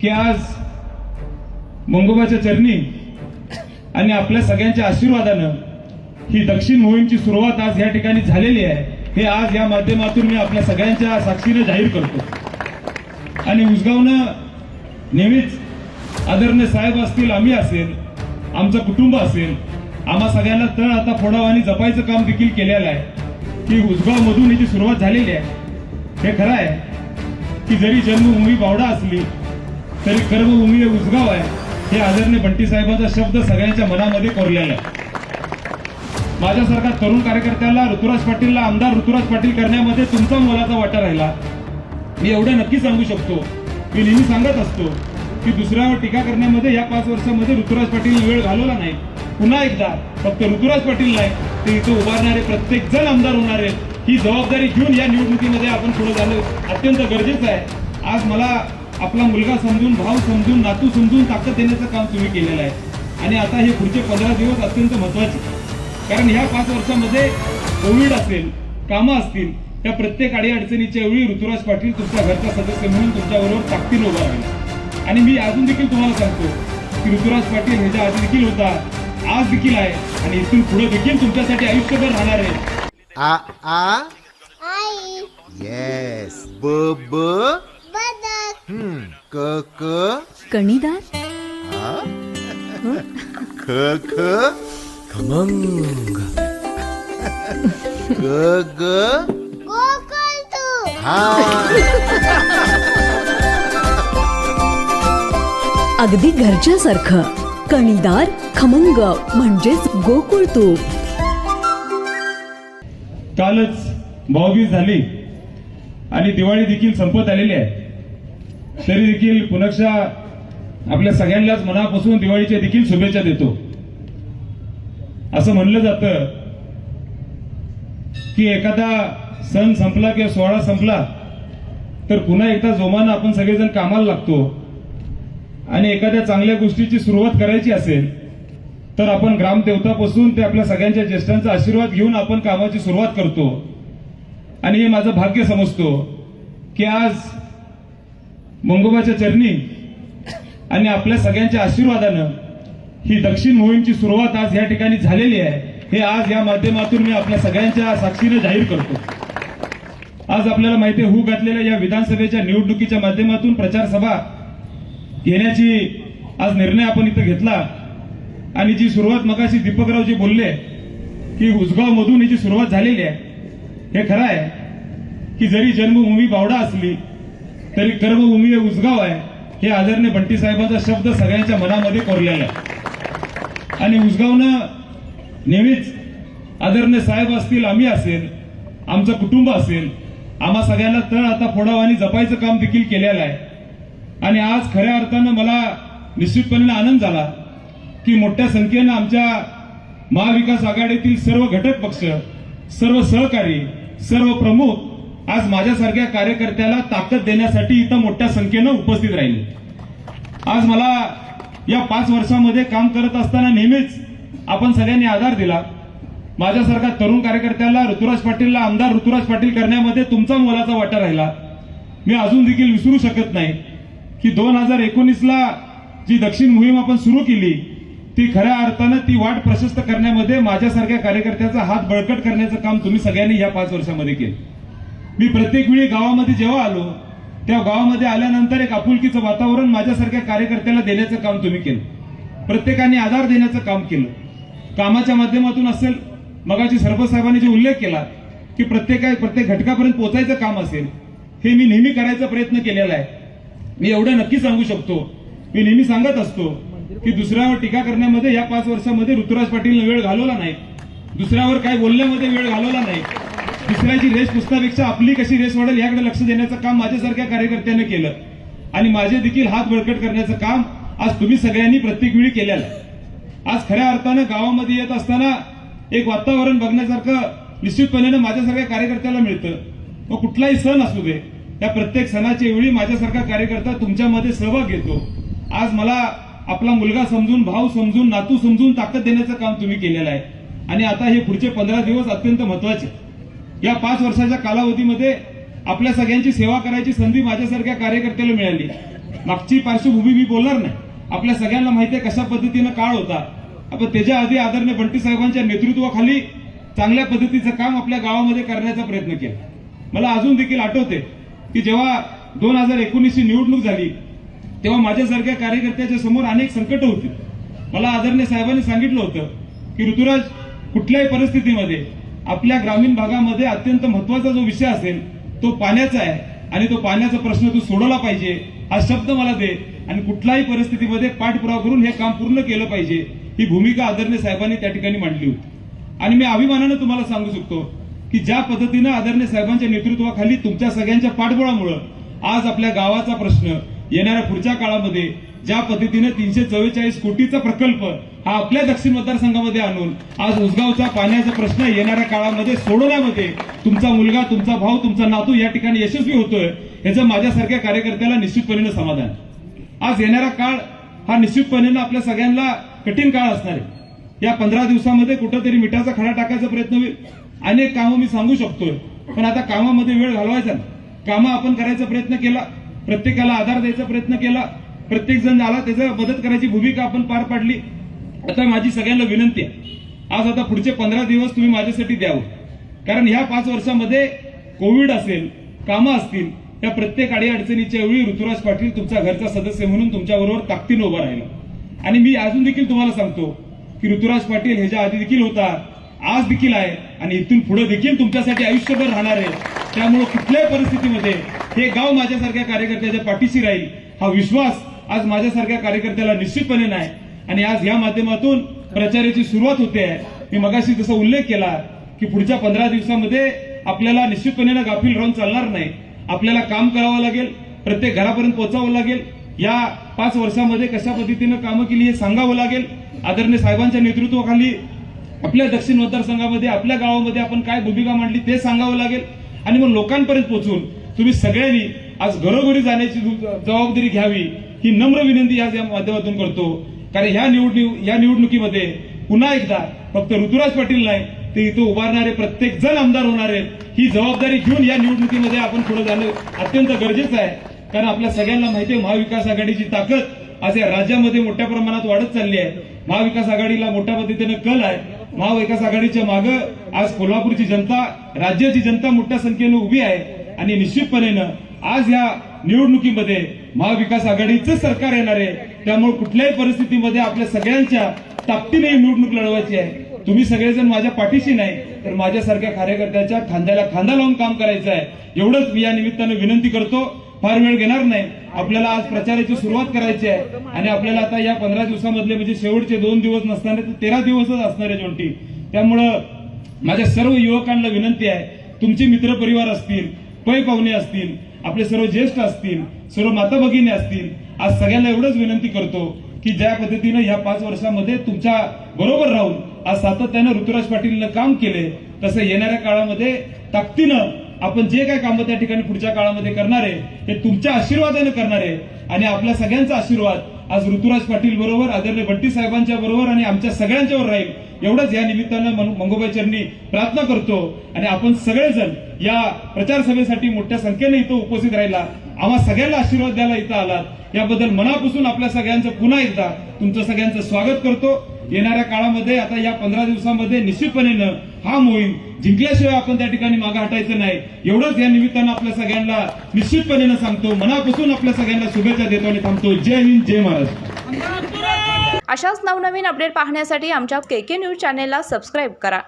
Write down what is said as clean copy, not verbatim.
की आज मंगोबाच्या चरणी आणि आपल्या सगळ्यांच्या आशीर्वादानं ही दक्षिण मोहीमची सुरुवात आज या ठिकाणी झालेली आहे हे आज या माध्यमातून मी आपल्या सगळ्यांच्या साक्षीने जाहीर करतो। आणि उसगावनं नेहमीच आदरणीय साहेब असतील, आम्ही असेल, आमचं कुटुंब असेल, आम्हा सगळ्यांना तळ आता फोडावं आणि जपायचं काम देखील केलेलं आहे की उसगाव मधून याची सुरुवात झालेली आहे। हे खरं आहे की जरी जन्मभूमी बावडा असली तरी कर्मभूमी हे उसगाव आहे हे आदरणीय बंटी साहेबांचा शब्द सगळ्यांच्या मनामध्ये कोरलेला आहे। माझ्यासारखा तरुण कार्यकर्त्याला ऋतुराज पाटीलला आमदार ऋतुराज पाटील करण्यामध्ये तुमचा मोलाचा वाटा राहिला। मी एवढं नक्की सांगू शकतो, मी नेहमी सांगत असतो की दुसऱ्यावर टीका करण्यामध्ये या 5 वर्षामध्ये ऋतुराज पाटील वेळ घालवला नाही। पुन्हा एकदा फक्त ऋतुराज पाटील नाही तर इथं उभारणारे प्रत्येक जण आमदार होणार आहेत ही जबाबदारी घेऊन या निवडणुकीमध्ये आपण पुढे जाणं अत्यंत गरजेचं आहे। आज मला आपला मुलगा समजून, भाऊ समजून, नातू समजून ताकद देण्याचं काम तुम्ही केलेलं आहे आणि आता हे पुढचे 15 दिवस अत्यंत महत्वाचे, कारण ह्या 5 वर्षामध्ये कोविड असेल, कामं असतील, त्या प्रत्येक अडीअडचणीच्या वेळी ऋतुराज पाटील तुमच्या घरचा सदस्य म्हणून तुमच्याबरोबर ताकदीने उभा राहिला। आणि मी अजून देखील तुम्हाला सांगतो की ऋतुराज पाटील ह्याच्या आधी देखील होता, आज देखील आहे आणि इथून पुढे देखील तुमच्यासाठी आयुष्यभर राहणार आहे। आ आ आई येस ब ब बदक क क कणीदार आ ख ख खमंग ग ग गोकुळ तू हा अगदी घरच्यासारखं कणीदार खमंग म्हणजेच गोकुळ तूप। कालच भाऊबीज झाली आणि दिवाळी देखील संपत आलेली आहे, तरी देखील पुनश्च आपल्या सगळ्यांनाच मनापासून दिवाळीच्या देखील शुभेच्छा देतो। असं म्हणलं जातं की एखादा सण संपला किंवा सोहळा संपला तर पुन्हा एकदा जोमानं आपण सगळेजण कामाला लागतो आणि एखाद्या चांगल्या गोष्टीची सुरुवात करायची असेल तर आपण ग्रामदेवतापासून ते आपल्या सगळ्यांच्या ज्येष्ठांचा आशीर्वाद घेऊन आपण कामाची सुरुवात करतो। आणि हे माझं भाग्य समजतो की आज मंगोबाच्या चरणी आणि आपल्या सगळ्यांच्या आशीर्वादानं ही दक्षिण मोहीमची सुरुवात आज या ठिकाणी झालेली आहे हे आज या माध्यमातून मी आपल्या सगळ्यांच्या साक्षीने जाहीर करतो। आज आपल्याला माहिती आहे, घातलेल्या या विधानसभेच्या निवडणुकीच्या माध्यमातून प्रचार सभा घेण्याची आज निर्णय आपण इथं घेतला आणि जी सुरुवात मगाशी दीपकरावजी बोलले की उसगाव मधून याची सुरुवात झालेली आहे। हे खरं आहे की जरी जन्मभूमी बावडा असली तरी कर्मभूमी हे उसगाव आहे हे आदरणीय बंटी साहेबांचा शब्द सगळ्यांच्या मनामध्ये कोरलेला आहे। आणि उसगावनं नेहमीच आदरणीय साहेब असतील, आम्ही असेल, आमचं कुटुंब असेल, आम्हा सगळ्यांना तळ आता फोडावं आणि जपायचं काम देखील केलेलं आहे। आणि आज खऱ्या अर्थानं मला निश्चितपणे आनंद झाला की मोठ्या संख्येनं आमच्या महाविकास आघाडीतील सर्व घटक पक्ष, सर्व सहकारी, सर्व प्रमुख आज माझ्यासारख्या कार्यकर्त्याला ताकद देण्यासाठी इथं मोठ्या संख्येनं उपस्थित राहिले। आज मला या 5 वर्षामध्ये काम करत असताना नेहमीच आपण सगळ्यांनी आधार दिला। माझ्यासारखा तरुण कार्यकर्त्याला ऋतुराज पाटीलला आमदार ऋतुराज पाटील करण्यामध्ये तुमचा मोलाचा वाटा राहिला। मी अजून देखील विसरू शकत नाही की 2019ला जी दक्षिण मोहीम आपण सुरू केली ती खऱ्या अर्थानं ती वाट प्रशस्त करण्यामध्ये माझ्यासारख्या कार्यकर्त्याचा हात बळकट करण्याचं काम तुम्ही सगळ्यांनी या 5 वर्षामध्ये केलं। मी प्रत्येक वेळी गावामध्ये जेव्हा आलो त्या गावामध्ये आल्यानंतर एक आपुलकीचं वातावरण माझ्यासारख्या कार्यकर्त्याला देण्याचं काम तुम्ही केलं। प्रत्येकाने आधार देण्याचं काम केलं। कामाच्या माध्यमातून असेल, मगाची सरपंच साहेबांनी जे उल्लेख केला की प्रत्येक घटकापर्यंत पोहोचायचं काम असेल, हे मी नेहमी करायचा प्रयत्न केलेला आहे। मी एवढं नक्की सांगू शकतो, मी नेहमी सांगत असतो की दुसऱ्यावर टीका करण्यामध्ये या 5 वर्षामध्ये ऋतुराज पाटीलने वेळ घालवला नाही, दुसऱ्यावर काय बोलण्यामध्ये वेळ घालवला नाही। दुसऱ्याची रेस पुसण्यापेक्षा आपली कशी रेस वाढेल याकडे लक्ष देण्याचं काम माझ्यासारख्या कार्यकर्त्याने केलं आणि माझे देखील हात बळकट करण्याचं काम आज तुम्ही सगळ्यांनी प्रत्येक वेळी केलेलं आहे। आज खऱ्या अर्थानं गावामध्ये येत असताना एक वातावरण बघण्यासारखं निश्चितपणे माझ्यासारख्या कार्यकर्त्याला मिळतं। मग कुठलाही सण असू दे, या प्रत्येक सणाच्या वेळी माझ्यासारखा कार्यकर्ता तुमच्यामध्ये सहभाग घेतो। आज मला आपला मुलगा समजून, भाऊ समजून, नातू समजून ताकद देण्याचं काम तुम्ही केलेलं आहे आणि आता हे पुढचे 15 दिवस अत्यंत महत्वाचे। या 5 वर्षाच्या कालावधीमध्ये आपल्या सगळ्यांची सेवा करायची संधी माझ्यासारख्या कार्यकर्त्याला मिळाली मागची पार्श्वभूमी मी बोलणार नाही. आपल्या सगळ्यांना माहिती आहे कशा पद्धतीनं काळ होता. आपण त्याच्या आधी आदरणीय बंटी साहेबांच्या नेतृत्वाखाली चांगल्या पद्धतीचं काम आपल्या गावामध्ये करण्याचा प्रयत्न केला. मला अजून देखील आठवते की जेव्हा 2019 निवडणूक झाली तेव्हा माझ्यासारख्या कार्यकर्त्याच्या समोर अनेक संकट होती. मला आदरणीय साहेबांनी सांगितलं होतं की ऋतुराज, कुठल्याही परिस्थितीमध्ये आपल्या ग्रामीण भागामध्ये अत्यंत महत्वाचा जो विषय असेल तो पाण्याचा आहे आणि तो पाण्याचा प्रश्न तू सोडवला पाहिजे, हा शब्द मला दे आणि कुठल्याही परिस्थितीमध्ये पाठपुरावा करून हे काम पूर्ण केलं पाहिजे. ही भूमिका आदरणीय साहेबांनी त्या ठिकाणी मांडली होती. आणि मी अभिमानानं तुम्हाला सांगू शकतो की ज्या पद्धतीनं आदरणीय साहेबांच्या नेतृत्वाखाली तुमच्या सगळ्यांच्या पाठबळामुळे आज आपल्या गावाचा प्रश्न येणाऱ्या पुढच्या काळामध्ये ज्या पद्धतीने 344 कोटीचा प्रकल्प हा आपल्या दक्षिण मतदारसंघामध्ये आणून आज उसगावचा पाण्याचा प्रश्न येणाऱ्या काळामध्ये सोडवण्यामध्ये तुमचा मुलगा, तुमचा भाऊ, तुमचा नातू या ठिकाणी यशस्वी होतोय, याचं माझ्यासारख्या कार्यकर्त्याला निश्चितपणे समाधान. आज येणारा काळ हा निश्चितपणे आपल्या सगळ्यांना कठीण काळ असणार आहे. या 15 दिवसामध्ये कुठंतरी मिठाचा खडा टाकायचा प्रयत्न होईल. अनेक कामं मी सांगू शकतोय, पण आता कामामध्ये वेळ घालवायचा नाही. कामं आपण करायचा प्रयत्न केला, प्रत्येकाला आधार द्यायचा प्रयत्न केला, प्रत्येक जण आला त्याचा मदत करायची भूमिका आपण पार पाडली. आता माझी सगळ्यांना विनंती आहे, आज आता पुढचे 15 दिवस तुम्ही माझ्यासाठी द्यावं. कारण ह्या 5 वर्षामध्ये कोविड असेल, कामं असतील, या प्रत्येक अडीअडचणीच्या वेळी ऋतुराज पाटील तुमच्या घरचा सदस्य म्हणून तुमच्याबरोबर ताकदीनं उभा राहिला. आणि मी अजून देखील तुम्हाला सांगतो की ऋतुराज पाटील ह्याच्या आधी देखील होता, आज देखील आहे आणि इथून पुढे देखील तुमच्यासाठी आयुष्यभर राहणार आहे. त्यामुळे कुठल्याही परिस्थितीमध्ये हे गाव माझ्यासारख्या कार्यकर्त्याच्या पाठीशी राहील, हा विश्वास आज माझ्यासारख्या कार्यकर्त्याला निश्चितपणे नाही. आणि आज या माध्यमातून प्रचाराची सुरुवात होते आहे. मी मगाशी जसा उल्लेख केला की पुढच्या 15 दिवसामध्ये आपल्याला निश्चितपणे गाफील राहून चालणार नाही. आपल्याला काम करावं लागेल, प्रत्येक घरापर्यंत पोहोचावं लागेल. या 5 वर्षामध्ये कशा पद्धतीनं कामं केली हे सांगावं लागेल. आदरणीय साहेबांच्या नेतृत्वाखाली आपल्या दक्षिण मतदारसंघामध्ये, आपल्या गावामध्ये आपण काय भूमिका मांडली ते सांगावं लागेल. आणि मग लोकांपर्यंत पोहोचून तुम्ही सगळ्यांनी आज घरोघरी जाण्याची जबाबदारी घ्यावी, ही नम्र विनंती आज या माध्यमातून करतो. कारण या निवडणुकीमध्ये पुन्हा एकदा फक्त ऋतुराज पाटील नाही, ते इथं उभारणारे प्रत्येक जण आमदार होणार आहेत. ही जबाबदारी घेऊन या निवडणुकीमध्ये आपण पुढे जाणं अत्यंत गरजेचं आहे. कारण आपल्या सगळ्यांना माहिती आहे महाविकास आघाडीची ताकद आज या राज्यामध्ये मोठ्या प्रमाणात वाढत चालली आहे. महाविकास आघाडीला मोठ्या पद्धतीनं कल आहे. महाविकास आघाडीच्या मागे आज कोल्हापूरची जनता, राज्याची जनता मोठ्या संख्येनं उभी आहे. आणि निश्चितपणे आज या निवडणुकीमध्ये महाविकास आघाडीचं सरकार येणार आहे. त्यामुळे कुठल्याही परिस्थितीमध्ये आपल्या सगळ्यांच्या ताकदीने ही निवडणूक लढवायची आहे. तुम्ही सगळेजण माझ्या पाठीशी नाही तर माझ्यासारख्या कार्यकर्त्याच्या खांद्याला खांदा लावून काम करायचं आहे. एवढंच मी या निमित्तानं विनंती करतो. फार वेळ घेणार नाही. आपल्याला आज प्रचाराची सुरुवात करायची आहे आणि आपल्याला आता या 15 दिवसामधले म्हणजे शेवटचे 2 दिवस नसणारे तर 13 दिवसच असणार आहे जोंटी. त्यामुळं माझ्या सर्व युवकांना विनंती आहे, तुमचे मित्रपरिवार असतील, पै पाहुणे असतील, आपले सर्व ज्येष्ठ असतील, सर्व माता भगिनी असतील, आज सगळ्यांना एवढंच विनंती करतो की ज्या पद्धतीनं या 5 वर्षामध्ये तुमच्या बरोबर राहून आज सातत्यानं ऋतुराज पाटीलनं काम केले, तसं येणाऱ्या काळामध्ये ताकदीनं आपण जे काय कामं त्या ठिकाणी पुढच्या काळामध्ये करणार आहे हे तुमच्या आशीर्वादाने करणार आहे. आणि आपल्या सगळ्यांचा आशीर्वाद आज ऋतुराज पाटील बरोबर, आदरणीय बंटी साहेबांच्या बरोबर आणि आमच्या सगळ्यांच्यावर राहील. एवढंच या निमित्तानं मंगोबाई चरणी प्रार्थना करतो. आणि आपण सगळेजण या प्रचार सभेसाठी मोठ्या संख्येने इथं उपस्थित राहिला, आम्हा सगळ्यांना आशीर्वाद द्यायला इथं आलात, याबद्दल मनापासून आपल्या सगळ्यांचं पुन्हा एकदा तुमचं सगळ्यांचं स्वागत करतो. येणाऱ्या काळामध्ये आता या 15 दिवसामध्ये निश्चितपणे हा मोहीम जिंकल्याशिवाय आपण त्या ठिकाणी मागे हटायचं नाही. एवढंच या निमित्तानं आपल्या सगळ्यांना निश्चितपणे सांगतो, मनापासून आपल्या सगळ्यांना शुभेच्छा देतो आणि थांबतो. जय हिंद, जय महाराष्ट्र. अशाच नवनवीन अपडेट पाहण्यासाठी आमच्या KK न्यूज चॅनेलला सबस्क्राईब करा.